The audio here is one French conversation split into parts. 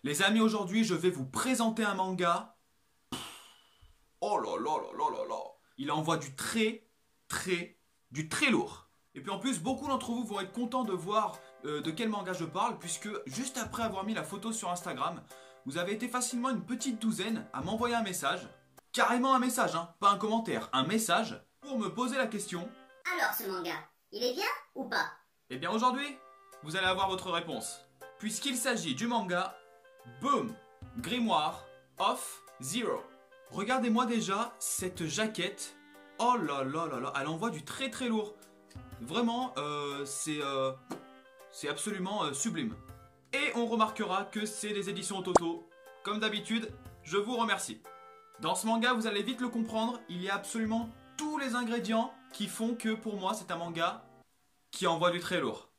Les amis, aujourd'hui, je vais vous présenter un manga. Oh là là là là là là. Il envoie du très lourd. Et puis en plus, beaucoup d'entre vous vont être contents de voir de quel manga je parle, puisque juste après avoir mis la photo sur Instagram, vous avez été facilement une petite douzaine à m'envoyer un message. Carrément un message, hein, pas un commentaire, un message, pour me poser la question. Alors ce manga, il est bien ou pas? Eh bien aujourd'hui, vous allez avoir votre réponse. Puisqu'il s'agit du manga Boom, Grimoire of Zero. Regardez-moi déjà cette jaquette. Oh là là là là, elle envoie du très très lourd. Vraiment, c'est absolument sublime. Et on remarquera que c'est des éditions Toto. Comme d'habitude, je vous remercie. Dans ce manga, vous allez vite le comprendre, il y a absolument tous les ingrédients qui font que pour moi c'est un manga qui envoie du très lourd.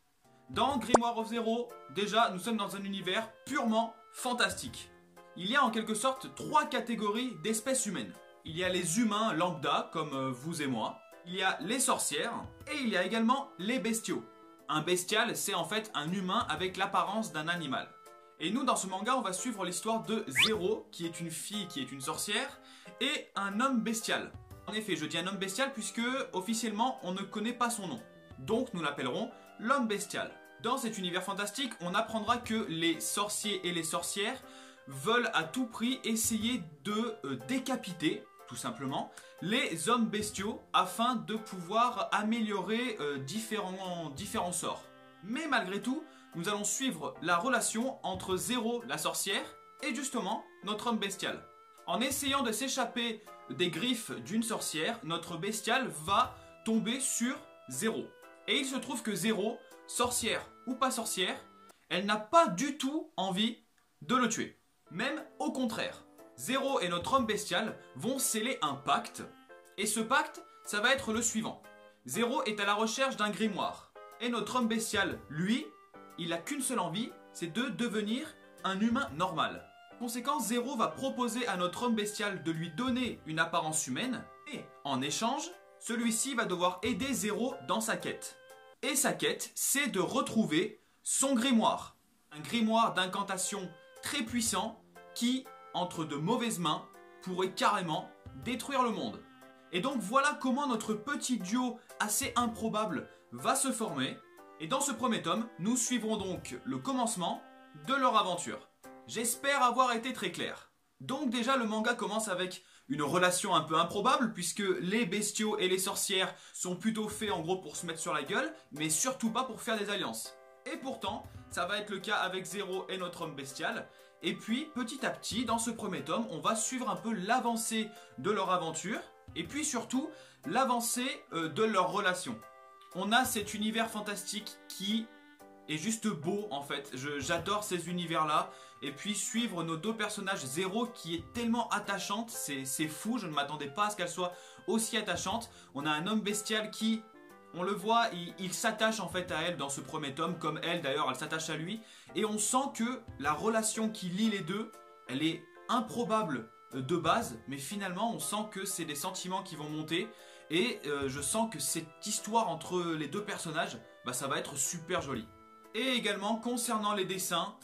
Dans Grimoire of Zero, déjà nous sommes dans un univers purement fantastique. Il y a en quelque sorte trois catégories d'espèces humaines. Il y a les humains lambda comme vous et moi, il y a les sorcières et il y a également les bestiaux. Un bestial, c'est en fait un humain avec l'apparence d'un animal. Et nous, dans ce manga, on va suivre l'histoire de Zero, qui est une fille, qui est une sorcière, et un homme bestial. En effet, je dis un homme bestial puisque, officiellement, on ne connaît pas son nom. Donc, nous l'appellerons l'homme bestial. Dans cet univers fantastique, on apprendra que les sorciers et les sorcières veulent à tout prix essayer de décapiter, tout simplement, les hommes bestiaux afin de pouvoir améliorer différents sorts. Mais malgré tout, nous allons suivre la relation entre Zero, la sorcière, et justement notre homme bestial. En essayant de s'échapper des griffes d'une sorcière, notre bestial va tomber sur Zero. Et il se trouve que Zero, sorcière ou pas sorcière, elle n'a pas du tout envie de le tuer. Même au contraire. Zero et notre homme bestial vont sceller un pacte. Et ce pacte, ça va être le suivant. Zero est à la recherche d'un grimoire. Et notre homme bestial, lui, il n'a qu'une seule envie, c'est de devenir un humain normal. Conséquent, Zero va proposer à notre homme bestial de lui donner une apparence humaine. Et en échange, celui-ci va devoir aider Zero dans sa quête. Et sa quête, c'est de retrouver son grimoire. Un grimoire d'incantation très puissant qui, entre de mauvaises mains, pourrait carrément détruire le monde. Et donc voilà comment notre petit duo assez improbable va se former. Et dans ce premier tome, nous suivrons donc le commencement de leur aventure. J'espère avoir été très clair. Donc déjà le manga commence avec une relation un peu improbable puisque les bestiaux et les sorcières sont plutôt faits en gros pour se mettre sur la gueule, mais surtout pas pour faire des alliances. Et pourtant, ça va être le cas avec Zero et notre homme bestial. Et puis, petit à petit, dans ce premier tome, on va suivre un peu l'avancée de leur aventure. Et puis surtout, l'avancée de leur relation. On a cet univers fantastique qui est juste beau en fait. J'adore ces univers-là. Et puis suivre nos deux personnages, Zero qui est tellement attachante, c'est fou, je ne m'attendais pas à ce qu'elle soit aussi attachante. On a un homme bestial qui... On le voit, il s'attache en fait à elle dans ce premier tome, comme elle d'ailleurs, elle s'attache à lui. Et on sent que la relation qui lie les deux, elle est improbable de base, mais finalement on sent que c'est des sentiments qui vont monter. Et je sens que cette histoire entre les deux personnages, bah, ça va être super joli. Et également concernant les dessins,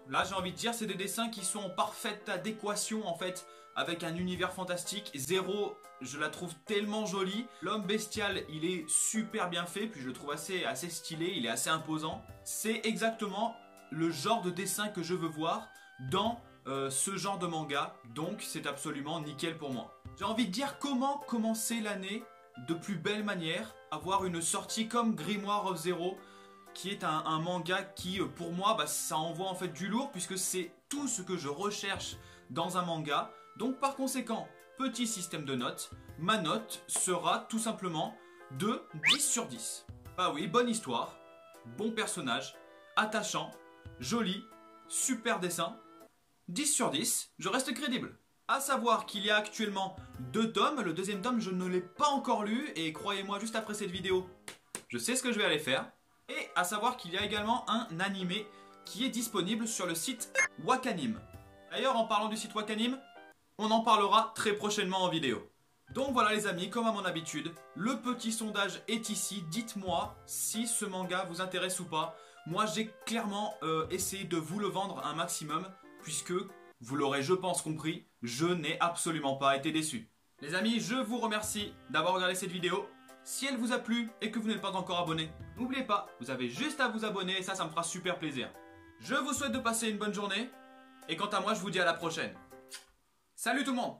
là j'ai envie de dire c'est des dessins qui sont en parfaite adéquation en fait avec un univers fantastique. Zero, je la trouve tellement jolie. L'homme bestial, il est super bien fait, puis je le trouve assez stylé, il est assez imposant. C'est exactement le genre de dessin que je veux voir dans ce genre de manga, donc c'est absolument nickel pour moi. J'ai envie de dire comment commencer l'année de plus belle manière, avoir une sortie comme Grimoire of Zero, qui est un manga qui pour moi bah, ça envoie en fait du lourd puisque c'est tout ce que je recherche dans un manga. Donc par conséquent, petit système de notes, ma note sera tout simplement de 10 sur 10. Bah oui, bonne histoire, bon personnage, attachant, joli, super dessin, 10 sur 10, je reste crédible. A savoir qu'il y a actuellement 2 tomes, le deuxième tome je ne l'ai pas encore lu et croyez-moi juste après cette vidéo, je sais ce que je vais aller faire. Et à savoir qu'il y a également un animé qui est disponible sur le site Wakanim. D'ailleurs en parlant du site Wakanim, on en parlera très prochainement en vidéo. Donc voilà les amis, comme à mon habitude, le petit sondage est ici. Dites-moi si ce manga vous intéresse ou pas. moi j'ai clairement essayé de vous le vendre un maximum, puisque, vous l'aurez je pense compris, je n'ai absolument pas été déçu. Les amis, je vous remercie d'avoir regardé cette vidéo. Si elle vous a plu et que vous n'êtes pas encore abonné, n'oubliez pas, vous avez juste à vous abonner et ça me fera super plaisir. Je vous souhaite de passer une bonne journée, et quant à moi, je vous dis à la prochaine. Salut tout le monde!